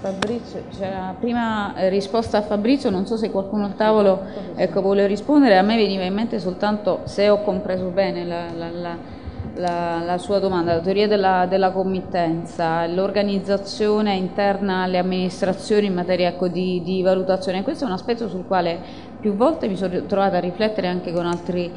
Fabrizio, c'era prima risposta a Fabrizio, non so se qualcuno al tavolo vuole rispondere. A me veniva in mente soltanto, se ho compreso bene la sua domanda, la teoria della committenza, l'organizzazione interna alle amministrazioni in materia di valutazione. Questo è un aspetto sul quale più volte mi sono trovata a riflettere anche con altri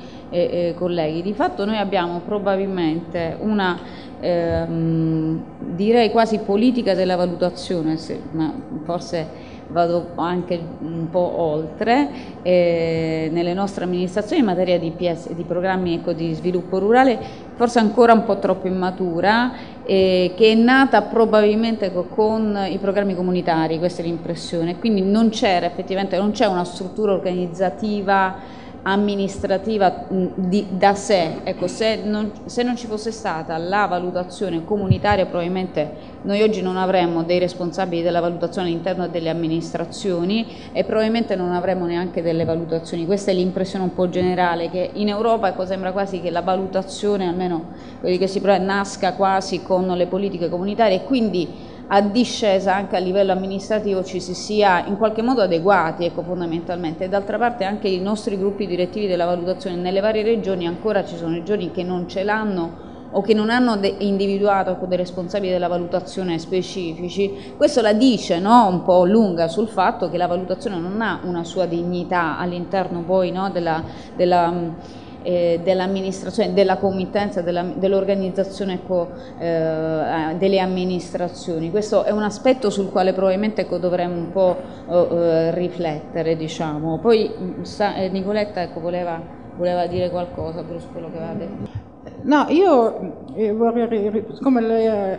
colleghi. Di fatto noi abbiamo probabilmente una direi quasi politica della valutazione, ma forse vado anche un po' oltre, nelle nostre amministrazioni in materia di di programmi di sviluppo rurale, forse ancora un po' troppo immatura, che è nata probabilmente con i programmi comunitari, questa è l'impressione, quindi non c'era effettivamente, non c'è una struttura organizzativa amministrativa da sé. Ecco, se non ci fosse stata la valutazione comunitaria, probabilmente noi oggi non avremmo dei responsabili della valutazione all'interno delle amministrazioni e probabilmente non avremmo neanche delle valutazioni. Questa è l'impressione un po' generale, che in Europa sembra quasi che la valutazione, almeno quelli che si nasca quasi con le politiche comunitarie, e quindi a discesa anche a livello amministrativo ci si sia in qualche modo adeguati, ecco, fondamentalmente. E d'altra parte anche i nostri gruppi direttivi della valutazione nelle varie regioni, ancora ci sono regioni che non ce l'hanno o che non hanno individuato dei responsabili della valutazione specifici. Questo la dice, no? Un po' lunga sul fatto che la valutazione non ha una sua dignità all'interno poi, no? dell'amministrazione, della committenza, dell'organizzazione delle amministrazioni. Questo è un aspetto sul quale probabilmente dovremmo un po' riflettere, diciamo. Poi Nicoletta voleva dire qualcosa per quello che aveva detto. No, io vorrei, siccome lei ha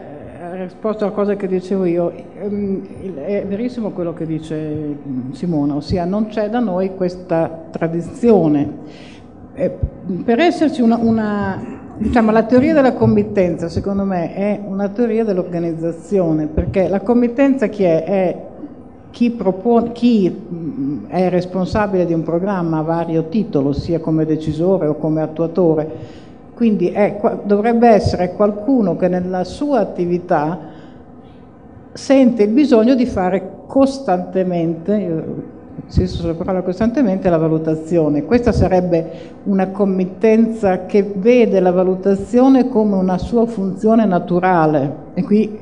risposto a cose che dicevo io, è verissimo quello che dice Simona, ossia non c'è da noi questa tradizione. Per esserci diciamo, la teoria della committenza, secondo me, è una teoria dell'organizzazione, perché la committenza chi è? È chi è responsabile di un programma a vario titolo, sia come decisore o come attuatore. Quindi dovrebbe essere qualcuno che nella sua attività sente il bisogno di fare costantemente, sulla parola costantemente, la valutazione. Questa sarebbe una committenza che vede la valutazione come una sua funzione naturale. E qui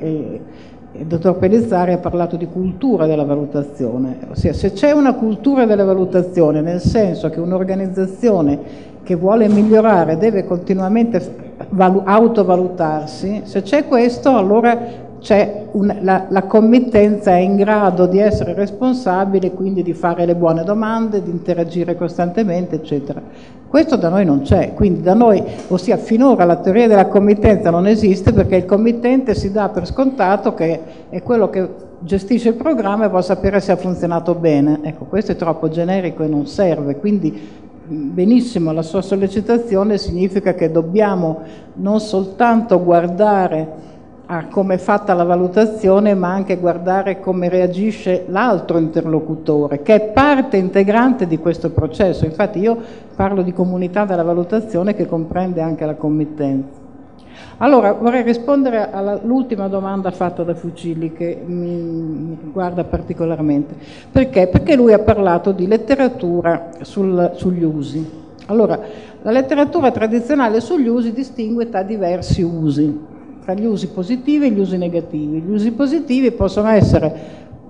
il dottor Pellizzari ha parlato di cultura della valutazione, ossia se c'è una cultura della valutazione, nel senso che un'organizzazione che vuole migliorare deve continuamente autovalutarsi, se c'è questo, allora c'è la committenza è in grado di essere responsabile, quindi di fare le buone domande, di interagire costantemente, eccetera. Questo da noi non c'è, quindi da noi, ossia finora la teoria della committenza non esiste, perché il committente si dà per scontato che è quello che gestisce il programma e vuole sapere se ha funzionato bene. Ecco, questo è troppo generico e non serve, quindi benissimo la sua sollecitazione significa che dobbiamo non soltanto guardare a come è fatta la valutazione, ma anche guardare come reagisce l'altro interlocutore, che è parte integrante di questo processo. Infatti io parlo di comunità della valutazione che comprende anche la committenza. Allora, vorrei rispondere all'ultima domanda fatta da Fucilli, che mi riguarda particolarmente. Perché? Perché lui ha parlato di letteratura sugli usi. Allora, la letteratura tradizionale sugli usi distingue tra diversi usi, tra gli usi positivi e gli usi negativi. Gli usi positivi possono essere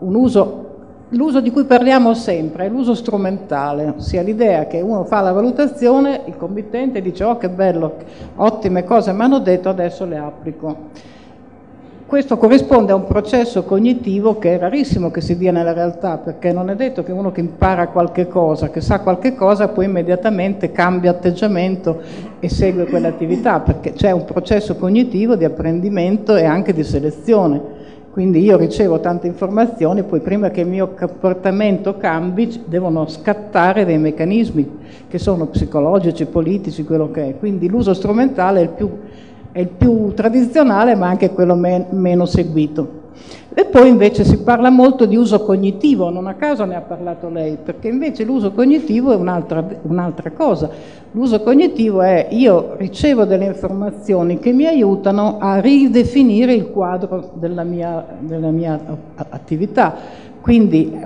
l'uso di cui parliamo sempre, è l'uso strumentale, ossia l'idea che uno fa la valutazione, il committente dice oh che bello, ottime cose mi hanno detto, adesso le applico. Questo corrisponde a un processo cognitivo che è rarissimo che si dia nella realtà, perché non è detto che uno che impara qualche cosa, che sa qualche cosa, poi immediatamente cambia atteggiamento e segue quell'attività, perché c'è un processo cognitivo di apprendimento e anche di selezione. Quindi io ricevo tante informazioni, poi prima che il mio comportamento cambi devono scattare dei meccanismi che sono psicologici, politici, quello che è. Quindi l'uso strumentale è il più tradizionale, ma anche quello meno seguito. E poi invece si parla molto di uso cognitivo, non a caso ne ha parlato lei, perché invece l'uso cognitivo è un'altra cosa. L'uso cognitivo è: io ricevo delle informazioni che mi aiutano a ridefinire il quadro della mia attività. Quindi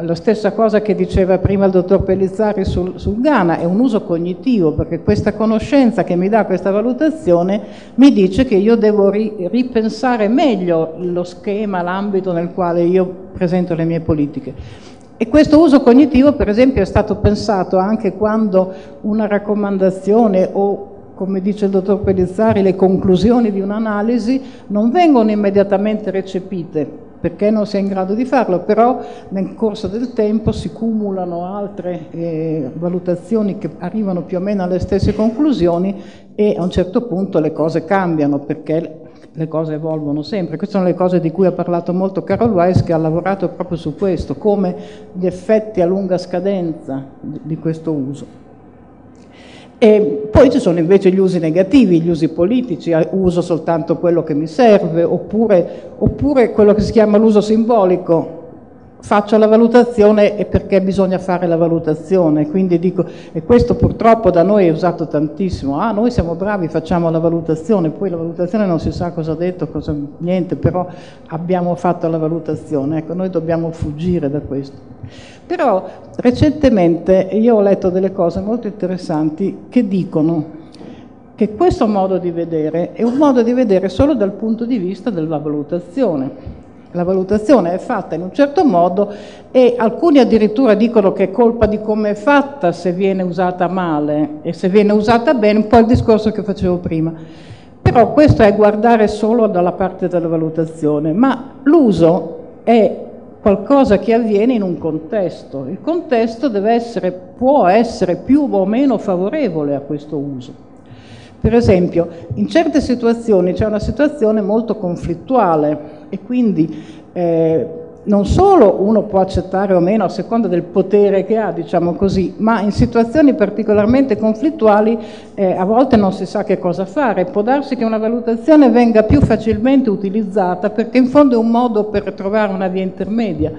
la stessa cosa che diceva prima il dottor Pellizzari sul Ghana, è un uso cognitivo, perché questa conoscenza che mi dà questa valutazione mi dice che io devo ripensare meglio lo schema, l'ambito nel quale io presento le mie politiche. E questo uso cognitivo, per esempio, è stato pensato anche quando una raccomandazione o, come dice il dottor Pellizzari, le conclusioni di un'analisi non vengono immediatamente recepite, perché non si è in grado di farlo, però nel corso del tempo si cumulano altre valutazioni che arrivano più o meno alle stesse conclusioni, e a un certo punto le cose cambiano, perché le cose evolvono sempre. Queste sono le cose di cui ha parlato molto Carol Weiss, che ha lavorato proprio su questo, come gli effetti a lunga scadenza di questo uso. E poi ci sono invece gli usi negativi, gli usi politici: uso soltanto quello che mi serve, oppure quello che si chiama l'uso simbolico. Faccio la valutazione e perché bisogna fare la valutazione, quindi dico, e questo purtroppo da noi è usato tantissimo: noi siamo bravi, facciamo la valutazione, poi la valutazione non si sa cosa ha detto, niente, però abbiamo fatto la valutazione. Ecco, noi dobbiamo fuggire da questo. Però recentemente io ho letto delle cose molto interessanti che dicono che questo modo di vedere è un modo di vedere solo dal punto di vista della valutazione. La valutazione è fatta in un certo modo, e alcuni addirittura dicono che è colpa di come è fatta se viene usata male, e se viene usata bene, un po' il discorso che facevo prima. Però questo è guardare solo dalla parte della valutazione, ma l'uso è qualcosa che avviene in un contesto. Il contesto può essere più o meno favorevole a questo uso. Per esempio, in certe situazioni c'è una situazione molto conflittuale, e quindi non solo uno può accettare o meno a seconda del potere che ha, diciamo così, ma in situazioni particolarmente conflittuali a volte non si sa che cosa fare. Può darsi che una valutazione venga più facilmente utilizzata, perché in fondo è un modo per trovare una via intermedia.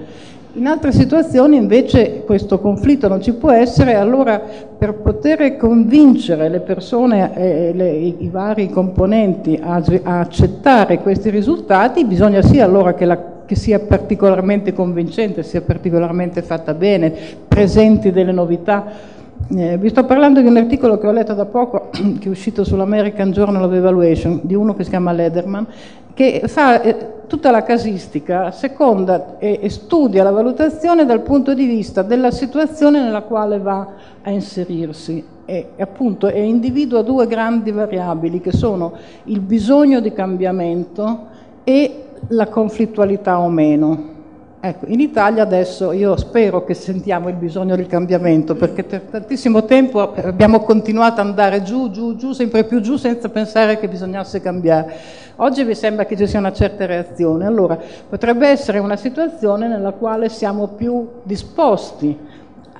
In altre situazioni invece questo conflitto non ci può essere, allora per poter convincere le persone, i vari componenti a accettare questi risultati, bisogna sì allora che sia particolarmente convincente, sia particolarmente fatta bene, presenti delle novità. Vi sto parlando di un articolo che ho letto da poco, che è uscito sull'American Journal of Evaluation, di uno che si chiama Lederman, che fa tutta la casistica, seconda e studia la valutazione dal punto di vista della situazione nella quale va a inserirsi, e appunto individua due grandi variabili, che sono il bisogno di cambiamento e la conflittualità o meno. Ecco, in Italia adesso io spero che sentiamo il bisogno del cambiamento, perché per tantissimo tempo abbiamo continuato ad andare giù, sempre più giù, senza pensare che bisognasse cambiare. Oggi mi sembra che ci sia una certa reazione. Allora, potrebbe essere una situazione nella quale siamo più disposti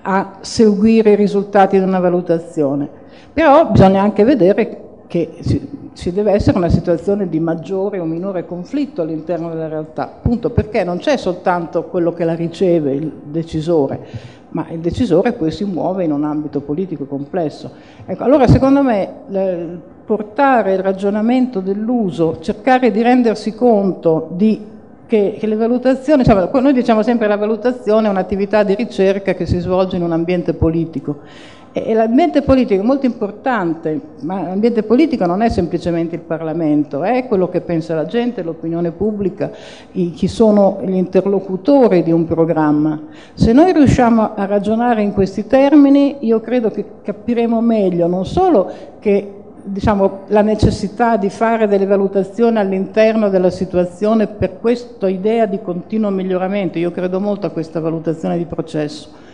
a seguire i risultati di una valutazione. Però bisogna anche vedere che ci deve essere una situazione di maggiore o minore conflitto all'interno della realtà, appunto perché non c'è soltanto quello che la riceve, il decisore, ma il decisore poi si muove in un ambito politico complesso. Ecco, allora secondo me portare il ragionamento dell'uso, cercare di rendersi conto che le valutazioni, noi diciamo sempre che la valutazione è un'attività di ricerca che si svolge in un ambiente politico. E l'ambiente politico è molto importante, ma l'ambiente politico non è semplicemente il Parlamento, è quello che pensa la gente, l'opinione pubblica, chi sono gli interlocutori di un programma. Se noi riusciamo a ragionare in questi termini, io credo che capiremo meglio non solo che la necessità di fare delle valutazioni all'interno della situazione per questa idea di continuo miglioramento. Io credo molto a questa valutazione di processo,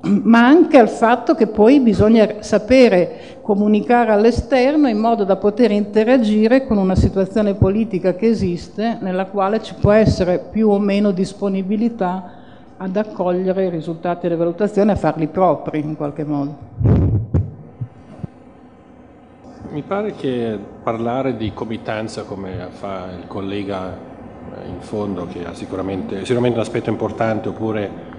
ma anche al fatto che poi bisogna sapere comunicare all'esterno in modo da poter interagire con una situazione politica che esiste, nella quale ci può essere più o meno disponibilità ad accogliere i risultati delle valutazioni e a farli propri in qualche modo. Mi pare che parlare di comitanza, come fa il collega in fondo, che ha sicuramente un aspetto importante, oppure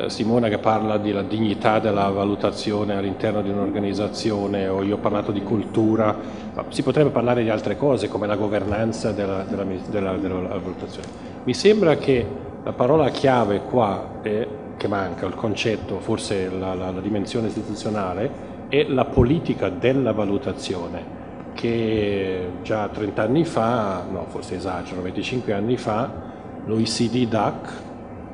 Simona che parla della dignità della valutazione all'interno di un'organizzazione, o io ho parlato di cultura, ma si potrebbe parlare di altre cose come la governanza della valutazione. Mi sembra che la parola chiave qua che manca, il concetto, forse la dimensione istituzionale, è la politica della valutazione, che già 30 anni fa, no forse esagero, 25 anni fa, l'OECD DAC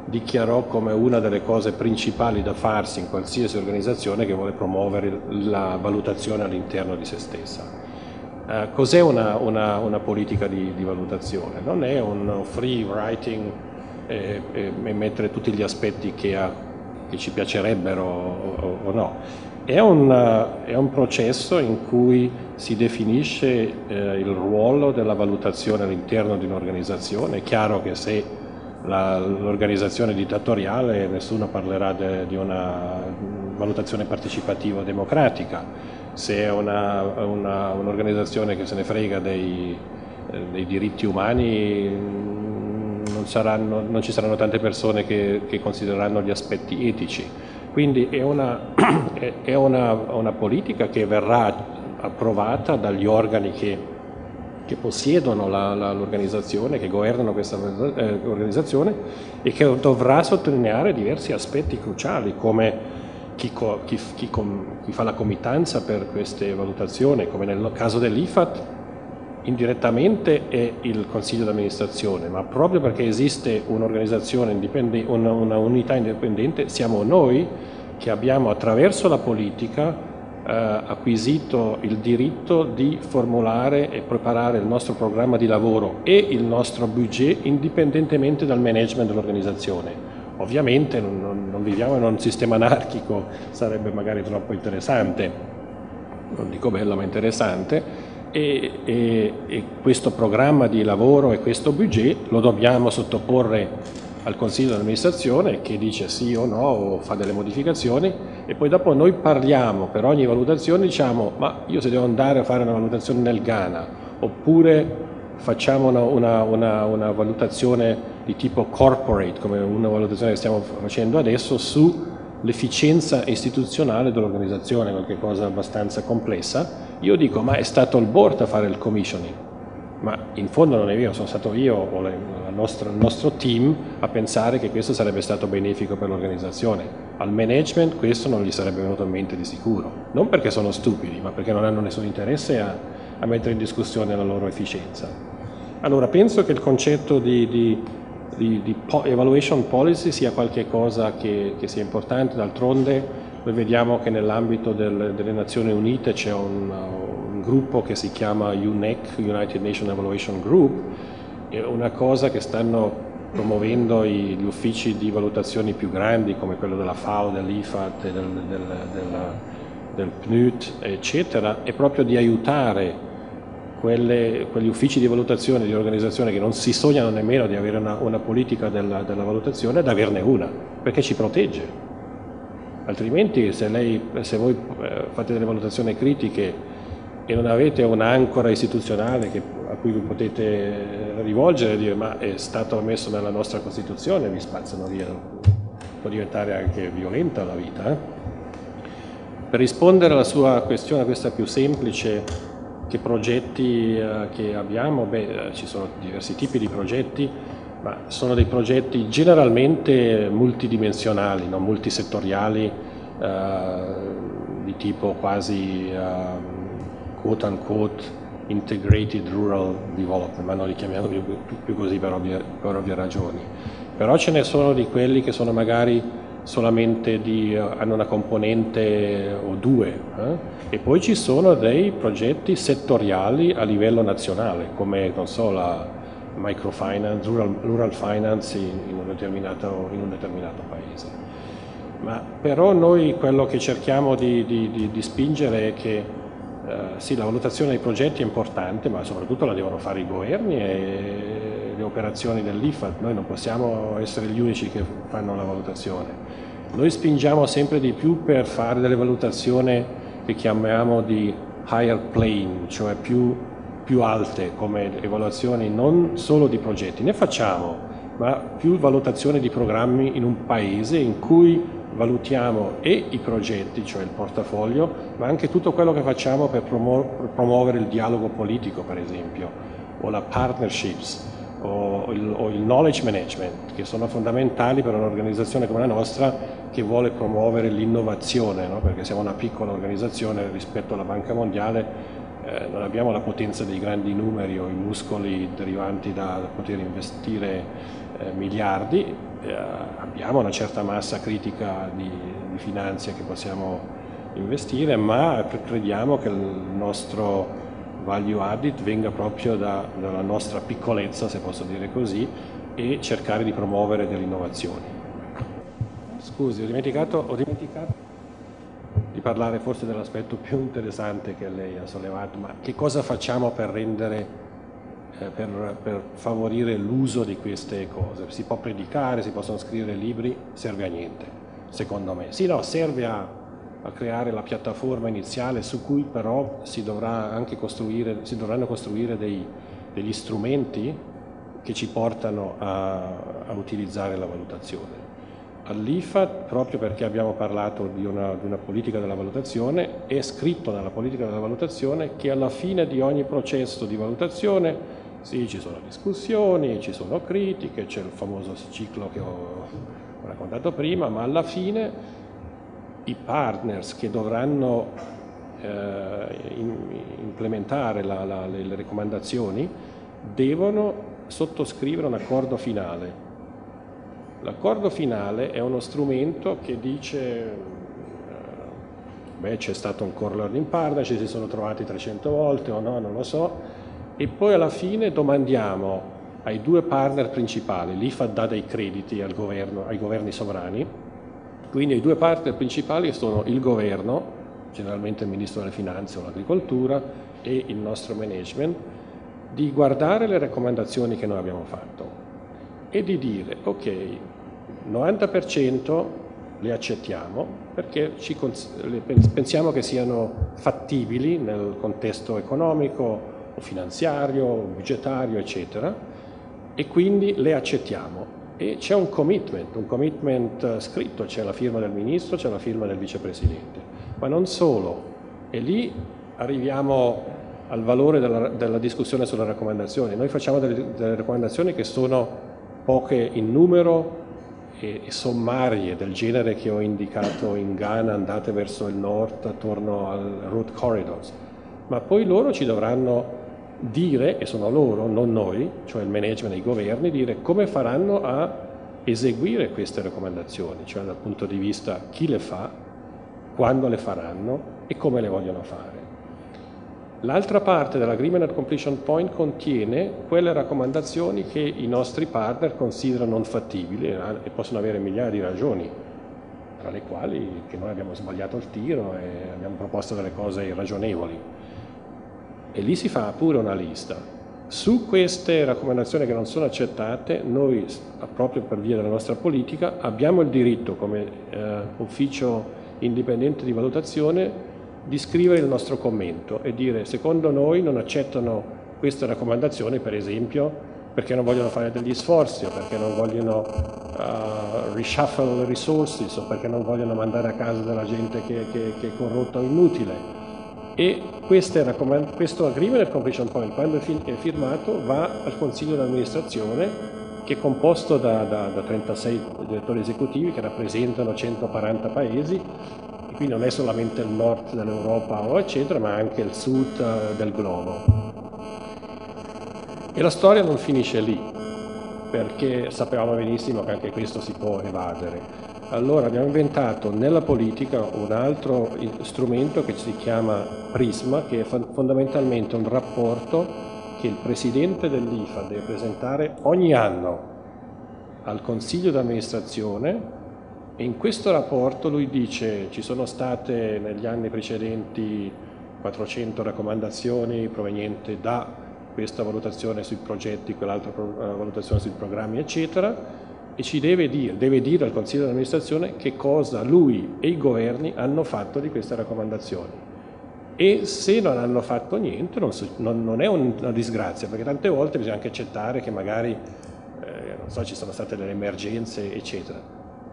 dichiarò come una delle cose principali da farsi in qualsiasi organizzazione che vuole promuovere la valutazione all'interno di se stessa. Cos'è una politica di valutazione? Non è un free writing e mettere tutti gli aspetti che ci piacerebbero o no. È un processo in cui si definisce il ruolo della valutazione all'interno di un'organizzazione. È chiaro che se l'organizzazione è dittatoriale nessuno parlerà di una valutazione partecipativa democratica. Se è un'organizzazione che se ne frega dei diritti umani, non ci saranno tante persone che considereranno gli aspetti etici. Quindi è una politica che verrà approvata dagli organi che possiedono l'organizzazione, che governano questa organizzazione, e che dovrà sottolineare diversi aspetti cruciali, come chi fa la comitanza per queste valutazioni, come nel caso dell'IFAT. Indirettamente è il consiglio d'amministrazione, ma proprio perché esiste un'organizzazione indipendente, una unità indipendente, siamo noi che abbiamo attraverso la politica acquisito il diritto di formulare e preparare il nostro programma di lavoro e il nostro budget indipendentemente dal management dell'organizzazione. Ovviamente non viviamo in un sistema anarchico, sarebbe magari troppo interessante, non dico bello ma interessante. E questo programma di lavoro e questo budget lo dobbiamo sottoporre al consiglio di amministrazione, che dice sì o no o fa delle modificazioni, e poi dopo noi parliamo per ogni valutazione, diciamo ma io se devo andare a fare una valutazione nel Ghana, oppure facciamo una valutazione di tipo corporate, come una valutazione che stiamo facendo adesso sull'efficienza istituzionale dell'organizzazione, qualche cosa abbastanza complessa. Io dico ma è stato il board a fare il commissioning, ma in fondo non è vero, sono stato io o il nostro team a pensare che questo sarebbe stato benefico per l'organizzazione. Al management questo non gli sarebbe venuto in mente di sicuro, non perché sono stupidi, ma perché non hanno nessun interesse a mettere in discussione la loro efficienza. Allora penso che il concetto di evaluation policy sia qualcosa che sia importante. D'altronde noi vediamo che nell'ambito delle Nazioni Unite c'è un gruppo che si chiama UNEC, United Nations Evaluation Group, è una cosa che stanno promuovendo gli uffici di valutazioni più grandi come quello della FAO, dell'IFAT, del PNUD, eccetera, è proprio di aiutare quegli uffici di valutazione di organizzazioni che non si sognano nemmeno di avere una politica della valutazione, ad averne una, perché ci protegge. Altrimenti se voi fate delle valutazioni critiche e non avete un'ancora istituzionale a cui vi potete rivolgere e dire ma è stato messo nella nostra Costituzione, vi spazzano via, può diventare anche violenta la vita. Per rispondere alla sua questione, questa più semplice, che progetti che abbiamo, ci sono diversi tipi di progetti, ma sono dei progetti generalmente multidimensionali, non multisettoriali, di tipo quasi quote unquote integrated rural development, ma non li chiamiamo più così per ovvie ragioni. Però ce ne sono di quelli che sono magari solamente hanno una componente o due, e poi ci sono dei progetti settoriali a livello nazionale, come non so, la microfinance, rural finance in un determinato paese. Ma però noi quello che cerchiamo di spingere è che sì, la valutazione dei progetti è importante, ma soprattutto la devono fare i governi e le operazioni dell'IFAT. Noi non possiamo essere gli unici che fanno la valutazione. Noi spingiamo sempre di più per fare delle valutazioni che chiamiamo di higher plane, cioè più più alte come evaluazioni non solo di progetti, ne facciamo, ma più valutazioni di programmi in un paese in cui valutiamo e i progetti, cioè il portafoglio, ma anche tutto quello che facciamo per promuovere il dialogo politico, per esempio, o la partnerships, o il knowledge management, che sono fondamentali per un'organizzazione come la nostra che vuole promuovere l'innovazione, no? Perché siamo una piccola organizzazione rispetto alla Banca Mondiale, non abbiamo la potenza dei grandi numeri o i muscoli derivanti da poter investire miliardi, abbiamo una certa massa critica di finanze che possiamo investire, ma crediamo che il nostro value added venga proprio dalla nostra piccolezza, se posso dire così, e cercare di promuovere delle innovazioni. Scusi, ho dimenticato di parlare forse dell'aspetto più interessante che lei ha sollevato, ma che cosa facciamo per rendere, per favorire l'uso di queste cose? Si può predicare, si possono scrivere libri, serve a niente, secondo me. Sì, no, serve a creare la piattaforma iniziale su cui però si dovranno costruire degli strumenti che ci portano a utilizzare la valutazione. All'IFA, proprio perché abbiamo parlato di una politica della valutazione, è scritto nella politica della valutazione che alla fine di ogni processo di valutazione, sì, ci sono discussioni, ci sono critiche, c'è il famoso ciclo che ho raccontato prima, ma alla fine i partners che dovranno implementare le raccomandazioni devono sottoscrivere un accordo finale. L'accordo finale è uno strumento che dice c'è stato un core learning partner, ci si sono trovati 300 volte o no, non lo so, e poi alla fine domandiamo ai due partner principali, l'IFA dà dei crediti ai governi sovrani, quindi i due partner principali sono il governo, generalmente il Ministro delle Finanze o l'Agricoltura, e il nostro management, di guardare le raccomandazioni che noi abbiamo fatto e di dire ok, 90% le accettiamo perché pensiamo che siano fattibili nel contesto economico o finanziario, o budgetario, eccetera, e quindi le accettiamo. E c'è un commitment scritto, c'è la firma del Ministro, c'è la firma del Vicepresidente. Ma non solo, e lì arriviamo al valore della discussione sulle raccomandazioni. Noi facciamo delle raccomandazioni che sono poche in numero e sommarie, del genere che ho indicato in Ghana, andate verso il nord attorno al road corridors, ma poi loro ci dovranno dire, e sono loro, non noi, cioè il management e i governi, dire come faranno a eseguire queste raccomandazioni, cioè dal punto di vista chi le fa, quando le faranno e come le vogliono fare. L'altra parte dell'Agreement at Completion Point contiene quelle raccomandazioni che i nostri partner considerano non fattibili e possono avere migliaia di ragioni, tra le quali che noi abbiamo sbagliato il tiro e abbiamo proposto delle cose irragionevoli. E lì si fa pure una lista. Su queste raccomandazioni che non sono accettate, noi, proprio per via della nostra politica, abbiamo il diritto, come ufficio indipendente di valutazione, di scrivere il nostro commento e dire secondo noi non accettano queste raccomandazioni, per esempio perché non vogliono fare degli sforzi o perché non vogliono reshuffle le resources o perché non vogliono mandare a casa della gente che è corrotta o inutile. E questo Agreement at Completion Point, quando è firmato, va al Consiglio di amministrazione, che è composto da 36 direttori esecutivi che rappresentano 140 paesi, e quindi non è solamente il nord dell'Europa o eccetera, ma anche il sud del globo. E la storia non finisce lì, perché sapevamo benissimo che anche questo si può evadere. Allora abbiamo inventato nella politica un altro strumento che si chiama Prisma, che è fondamentalmente un rapporto che il presidente dell'IFA deve presentare ogni anno al consiglio di amministrazione, e in questo rapporto lui dice ci sono state negli anni precedenti 400 raccomandazioni provenienti da questa valutazione sui progetti, quell'altra valutazione sui programmi, eccetera, e ci deve dire al Consiglio di amministrazione che cosa lui e i governi hanno fatto di queste raccomandazioni. e se non hanno fatto niente non è una disgrazia, perché tante volte bisogna anche accettare che magari non so, ci sono state delle emergenze eccetera,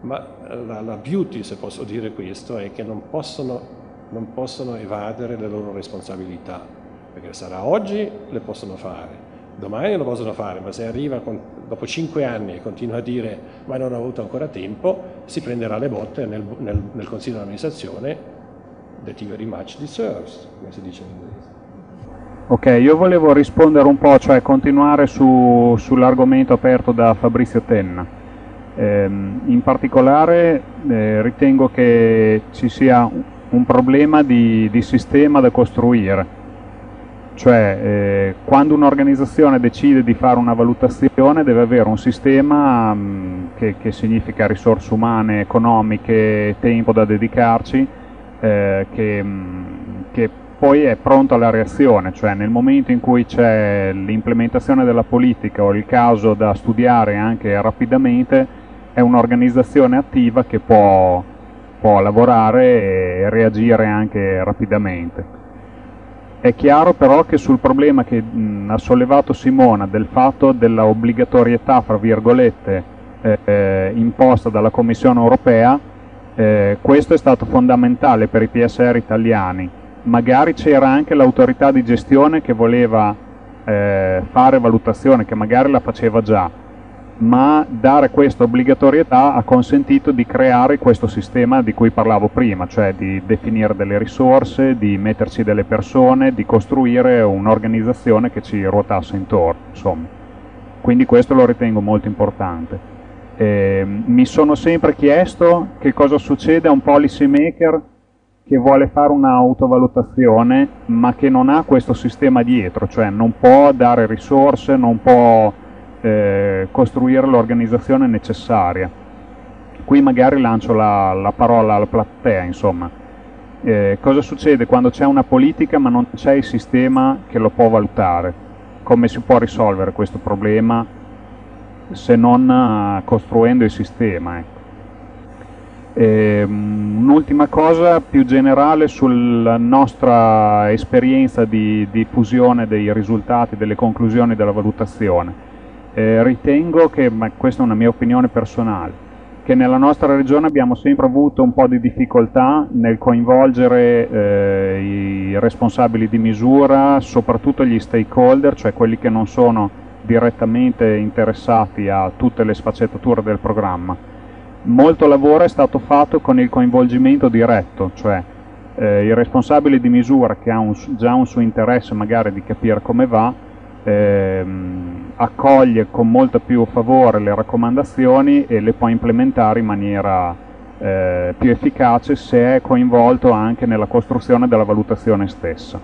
ma la beauty, se posso dire questo, è che non possono evadere le loro responsabilità, perché sarà oggi le possono fare, domani non lo possono fare, ma se arriva dopo 5 anni e continua a dire ma non ho avuto ancora tempo, si prenderà le botte nel consiglio di amministrazione. That he very much deserves, come si dice in inglese. Ok, io volevo rispondere un po', cioè continuare sull'argomento aperto da Fabrizio Tenna. In particolare ritengo che ci sia un problema di sistema da costruire, cioè quando un'organizzazione decide di fare una valutazione deve avere un sistema che significa risorse umane, economiche, tempo da dedicarci, che poi è pronto alla reazione, cioè nel momento in cui c'è l'implementazione della politica o il caso da studiare anche rapidamente, è un'organizzazione attiva che può lavorare e reagire anche rapidamente. È chiaro però che sul problema che ha sollevato Simona del fatto della obbligatorietà, fra virgolette, imposta dalla Commissione europea, questo è stato fondamentale per i PSR italiani. Magari c'era anche l'autorità di gestione che voleva fare valutazione, che magari la faceva già, ma dare questa obbligatorietà ha consentito di creare questo sistema di cui parlavo prima, cioè di definire delle risorse, di metterci delle persone, di costruire un'organizzazione che ci ruotasse intorno, insomma. Quindi questo lo ritengo molto importante. Mi sono sempre chiesto che cosa succede a un policy maker che vuole fare un'autovalutazione ma che non ha questo sistema dietro, cioè non può dare risorse, non può costruire l'organizzazione necessaria. Qui magari lancio la parola alla platea, insomma. Cosa succede quando c'è una politica ma non c'è il sistema che lo può valutare? Come si può risolvere questo problema se non costruendo il sistema? Un'ultima cosa più generale sulla nostra esperienza di diffusione dei risultati, delle conclusioni della valutazione. Ritengo che, ma questa è una mia opinione personale, che nella nostra regione abbiamo sempre avuto un po' di difficoltà nel coinvolgere i responsabili di misura, soprattutto gli stakeholder, cioè quelli che non sono direttamente interessati a tutte le sfaccettature del programma. Molto lavoro è stato fatto con il coinvolgimento diretto, cioè il responsabile di misura che ha già un suo interesse magari di capire come va, accoglie con molto più favore le raccomandazioni e le può implementare in maniera più efficace se è coinvolto anche nella costruzione della valutazione stessa.